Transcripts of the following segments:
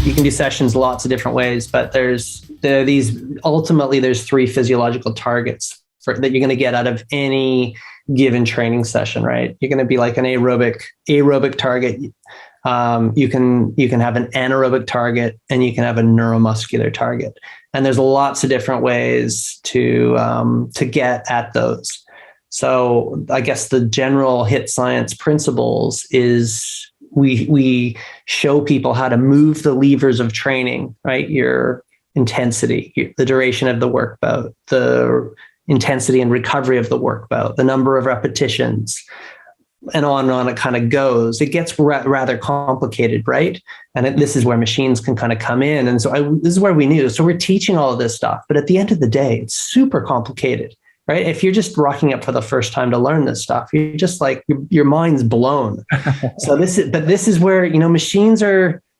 You can do sessions lots of different ways, but there's three physiological targets that you're going to get out of any given training session, right? You're going to be like an aerobic target. You can have an anaerobic target, and you can have a neuromuscular target. And there's lots of different ways to get at those. So I guess the general HIIT science principles is we show people how to move the levers of training, right? Your intensity, the duration of the work bout, the intensity and recovery of the work bout, the number of repetitions, and on it kind of goes. It gets rather complicated, right? And this is where machines can kind of come in. And so this is where we knew. So we're teaching all of this stuff, but at the end of the day, it's super complicated, right? If you're just rocking up for the first time to learn this stuff, you're just like, your mind's blown. So this is where, machines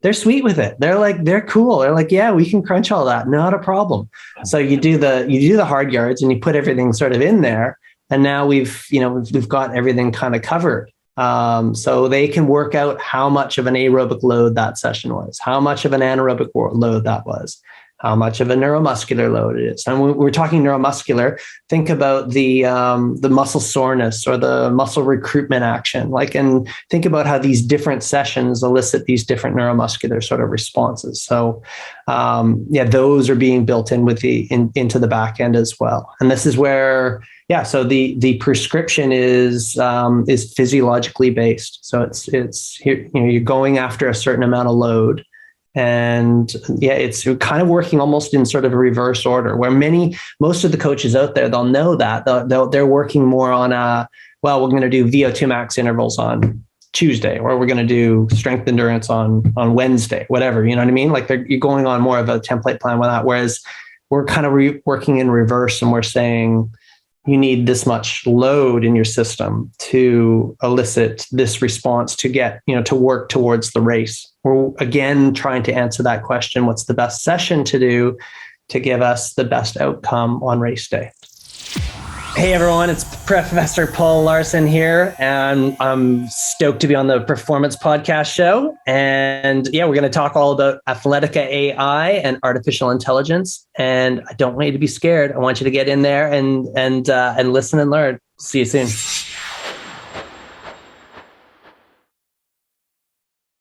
they're sweet with it. They're cool. They're like, yeah, we can crunch all that. Not a problem. So you do the hard yards and you put everything sort of in there. And now we've got everything kind of covered. So they can work out how much of an aerobic load that session was, how much of an anaerobic load that was, how much of a neuromuscular load it is. And when we're talking neuromuscular, think about the muscle soreness or the muscle recruitment action, and think about how these different sessions elicit these different neuromuscular sort of responses. So those are being built in into the back end as well. And this is where, so the prescription is physiologically based. So it's you're going after a certain amount of load. And it's kind of working almost in sort of a reverse order, where most of the coaches out there, they'll know that they're working more on we're going to do VO2 max intervals on Tuesday, or we're going to do strength endurance on Wednesday, whatever, you know what I mean? Like you're going on more of a template plan with that. Whereas we're kind of working in reverse, and we're saying, you need this much load in your system to elicit this response to get, to work towards the race. We're again trying to answer that question. What's the best session to do to give us the best outcome on race day? Hey everyone, it's Professor Paul Laursen here, and I'm stoked to be on the Performance Podcast show. And we're going to talk all about Athletica AI and artificial intelligence. And I don't want you to be scared. I want you to get in there and listen and learn. See you soon.